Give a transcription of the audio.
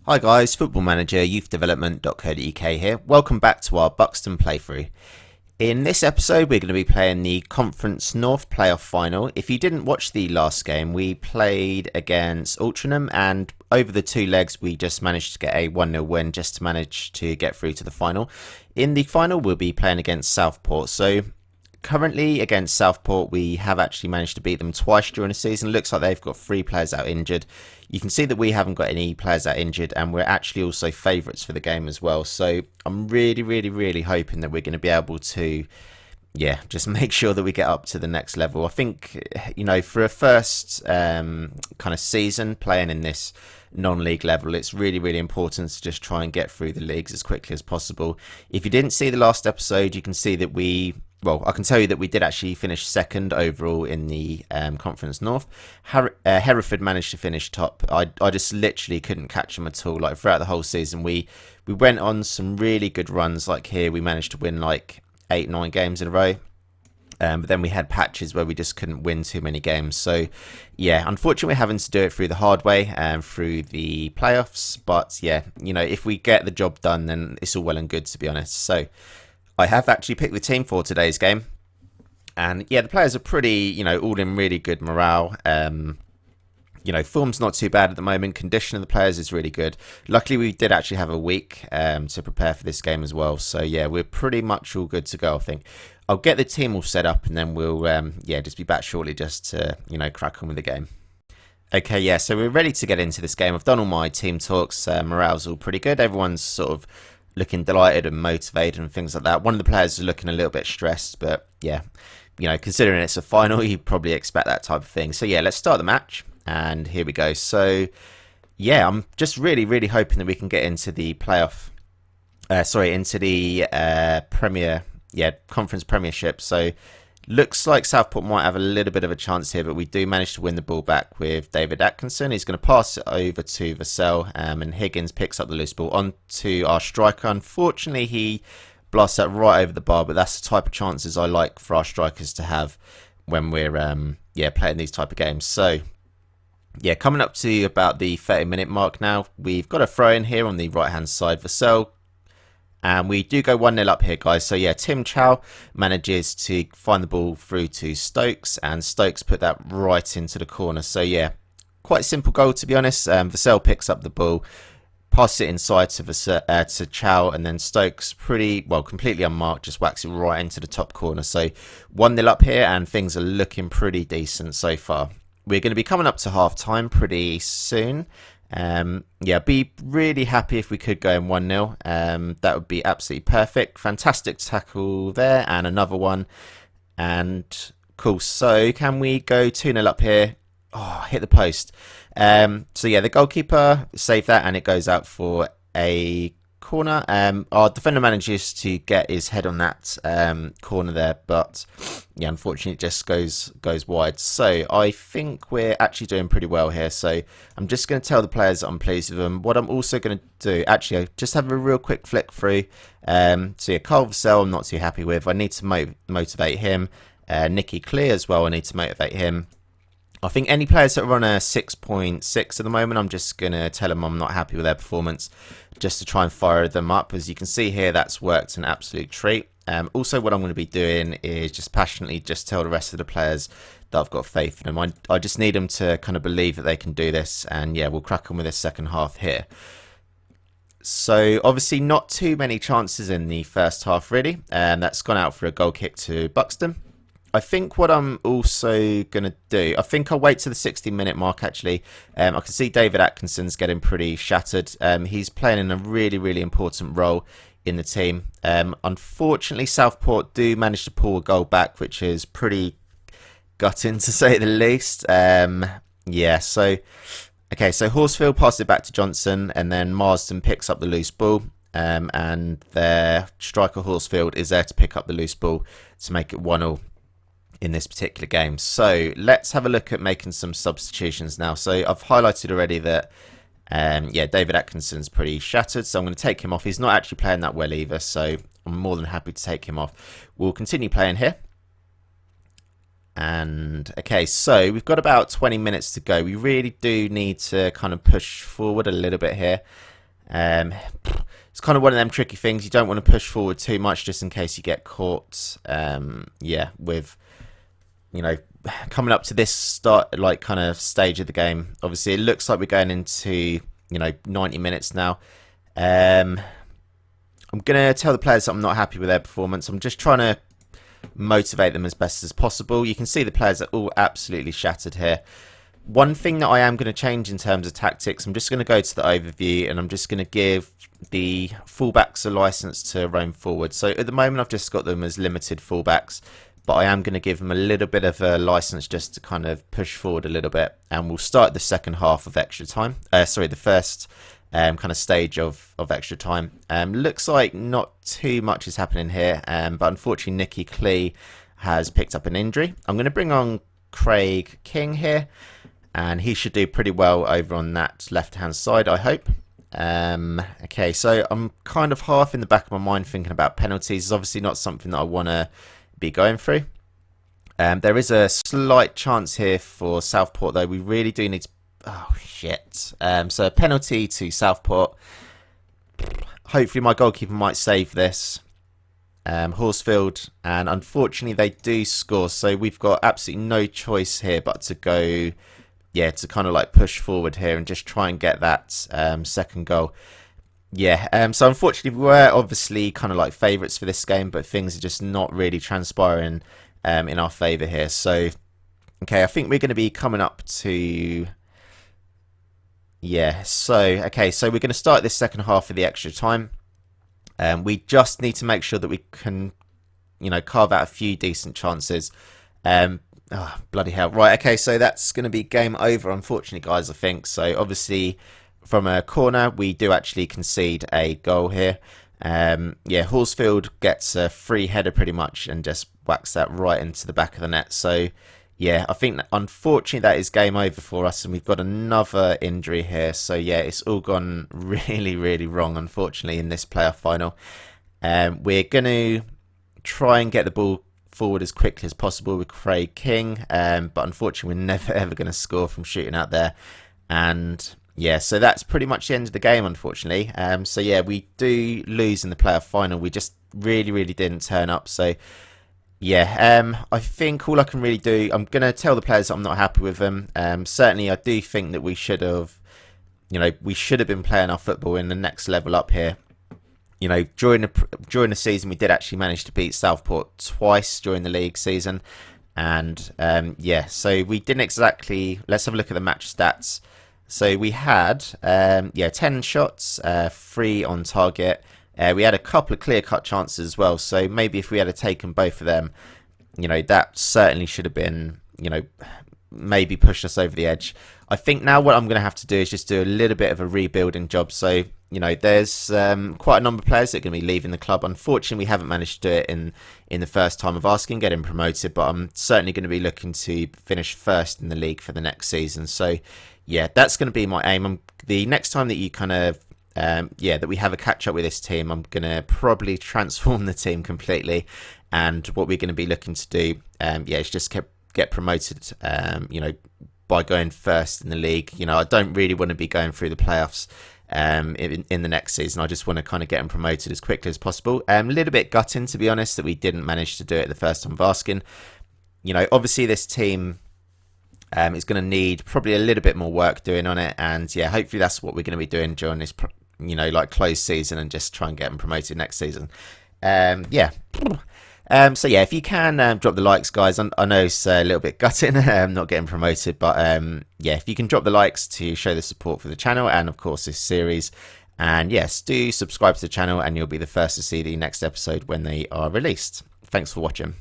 Hi guys, Football-ManagerYouthDevelopment.co.uk here. Welcome back to our Buxton playthrough. In this episode we're going to be playing the Conference North playoff final. If you didn't watch the last game, we played against Altrincham and over the two legs we just managed to get a 1-0 win just to manage to get through to the final. In the final we'll be playing against Southport. So currently against Southport we have actually managed to beat them twice during the season. Looks like they've got 3 players out injured. You can see that we haven't got any players out injured and we're actually also favourites for the game as well. So I'm really hoping that we're going to be able to just make sure that we get up to the next level. I think, you know, for a first kind of season playing in this non-league level, it's really important to just try and get through the leagues as quickly as possible. If you didn't see the last episode, you can see that I can tell you that we did actually finish second overall in the Conference North. Hereford managed to finish top. I just literally couldn't catch them at all. Like throughout the whole season, we went on some really good runs. Like here, we managed to win like 8-9 games in a row. But then we had patches where we just couldn't win too many games. So, yeah, unfortunately, we're having to do it through the hard way through the playoffs. But, yeah, you know, if we get the job done, then it's all well and good, to be honest. So I have actually picked the team for today's game. And, yeah, the players are pretty, you know, all in really good morale. You know, form's not too bad at the moment. Condition of the players is really good. Luckily, we did actually have a week to prepare for this game as well. So, yeah, we're pretty much all good to go, I think. I'll get the team all set up and then we'll, just be back shortly just to, you know, crack on with the game. Okay, yeah, so we're ready to get into this game. I've done all my team talks. Morale's all pretty good. Everyone's sort of looking delighted and motivated and things like that. One of the players is looking a little bit stressed, but, yeah, you know, considering it's a final, you probably expect that type of thing. So, yeah, let's start the match. And here we go. So, yeah, I'm just really hoping that we can get into the playoff. Into the Conference Premiership. So, looks like Southport might have a little bit of a chance here, but we do manage to win the ball back with David Atkinson. He's going to pass it over to Vassell, and Higgins picks up the loose ball onto our striker. Unfortunately, he blasts that right over the bar, but that's the type of chances I like for our strikers to have when we're playing these type of games. So, yeah, coming up to about the 30-minute mark now. We've got a throw in here on the right-hand side. Vassell. And we do go 1-0 up here, guys. So, yeah, Tim Chow manages to find the ball through to Stokes. And Stokes put that right into the corner. So, yeah, quite simple goal, to be honest. Vassell picks up the ball, passes it inside to Chow. And then Stokes, completely unmarked, just whacks it right into the top corner. So, 1-0 up here. And things are looking pretty decent so far. We're going to be coming up to half-time pretty soon. Be really happy if we could go in 1-0. That would be absolutely perfect. Fantastic tackle there, and another one. And cool. So can we go 2-0 up here? Oh, hit the post. The goalkeeper saved that, and it goes out for a corner. Our defender manages to get his head on that corner there, but yeah, unfortunately it just goes wide. So I think we're actually doing pretty well here. So I'm just going to tell the players that I'm pleased with them. What I'm also going to do, actually, just have a real quick flick through. Carl Vassell I'm not too happy with. I need to motivate him. Nicky Clear as well, I need to motivate him. I think any players that are on a 6.6 at the moment, I'm just going to tell them I'm not happy with their performance just to try and fire them up. As you can see here, that's worked an absolute treat. Also, what I'm going to be doing is just passionately just tell the rest of the players that I've got faith in them. I just need them to kind of believe that they can do this. And yeah, we'll crack on with this second half here. So obviously not too many chances in the first half, really. That's gone out for a goal kick to Buxton. I think what I'm also going to do, I think I'll wait to the 60-minute mark, actually. I can see David Atkinson's getting pretty shattered. He's playing in a really important role in the team. Unfortunately, Southport do manage to pull a goal back, which is pretty gutting, to say the least. So Horsfield passes it back to Johnson, and then Marsden picks up the loose ball. And their striker Horsfield is there to pick up the loose ball to make it 1-1. In this particular game. So let's have a look at making some substitutions now. So I've highlighted already that David Atkinson's pretty shattered, so I'm going to take him off. He's not actually playing that well either, so I'm more than happy to take him off. We'll continue playing here. And okay, so we've got about 20 minutes to go. We really do need to kind of push forward a little bit here. It's kind of one of them tricky things. You don't want to push forward too much just in case you get caught. Yeah, with, you know, coming up to this start, like, kind of stage of the game. Obviously, it looks like we're going into, you know, 90 minutes now. I'm going to tell the players that I'm not happy with their performance. I'm just trying to motivate them as best as possible. You can see the players are all absolutely shattered here. One thing that I am going to change in terms of tactics, I'm just going to go to the overview and I'm just going to give the fullbacks a license to roam forward. So at the moment I've just got them as limited fullbacks, but I am going to give them a little bit of a license just to kind of push forward a little bit, and we'll start the second half of extra time. Sorry, the first kind of stage of extra time. Looks like not too much is happening here, but unfortunately Nicky Clee has picked up an injury. I'm going to bring on Craig King here, and he should do pretty well over on that left hand side, I hope. Okay, so I'm kind of half in the back of my mind thinking about penalties. It's obviously not something that I want to be going through. There is a slight chance here for Southport, though. We really do need to... Oh, shit. So a penalty to Southport. Hopefully my goalkeeper might save this. Horsfield, and unfortunately they do score, so we've got absolutely no choice here but to go... Yeah, to kind of like push forward here and just try and get that second goal. Yeah, so unfortunately we were obviously kind of like favourites for this game, but things are just not really transpiring in our favour here. So, okay, I think we're going to be coming up to... Yeah, so, okay, so we're going to start this second half of the extra time. We just need to make sure that we can, you know, carve out a few decent chances. Oh, bloody hell. Right, okay, so that's going to be game over, unfortunately, guys, I think. So, obviously, from a corner, we do actually concede a goal here. Yeah, Horsfield gets a free header pretty much and just whacks that right into the back of the net. So, yeah, I think, unfortunately, that is game over for us, and we've got another injury here. So, yeah, it's all gone really, really wrong, unfortunately, in this playoff final. We're going to try and get the ball forward as quickly as possible with Craig King, but unfortunately we're never ever going to score from shooting out there. And yeah, so that's pretty much the end of the game, unfortunately. So yeah, we do lose in the playoff final. We just really didn't turn up. So yeah, I think all I can really do, I'm going to tell the players that I'm not happy with them. Certainly I do think that we should have, you know, we should have been playing our football in the next level up here. You know, during the season, we did actually manage to beat Southport twice during the league season. And, yeah, so we didn't exactly... Let's have a look at the match stats. So we had, yeah, 10 shots, 3 on target. We had a couple of clear-cut chances as well. So maybe if we had taken both of them, you know, that certainly should have been, you know, maybe pushed us over the edge. I think now what I'm going to have to do is just do a little bit of a rebuilding job. So, you know, there's quite a number of players that are going to be leaving the club. Unfortunately, we haven't managed to do it in the first time of asking, getting promoted, but I'm certainly going to be looking to finish first in the league for the next season. So, yeah, that's going to be my aim. The next time that you kind of, yeah, that we have a catch-up with this team, I'm going to probably transform the team completely. And what we're going to be looking to do, yeah, is just get promoted, you know, by going first in the league. You know, I don't really want to be going through the playoffs in the next season. I just want to kind of get them promoted as quickly as possible. A little bit gutting, to be honest, that we didn't manage to do it the first time of asking. You know, obviously this team is going to need probably a little bit more work doing on it, and yeah, hopefully that's what we're going to be doing during this, you know, like closed season, and just try and get them promoted next season. Yeah. So yeah, if you can drop the likes, guys. I know it's a little bit gutting, not getting promoted, but yeah, if you can drop the likes to show the support for the channel and of course this series, and yes, do subscribe to the channel and you'll be the first to see the next episode when they are released. Thanks for watching.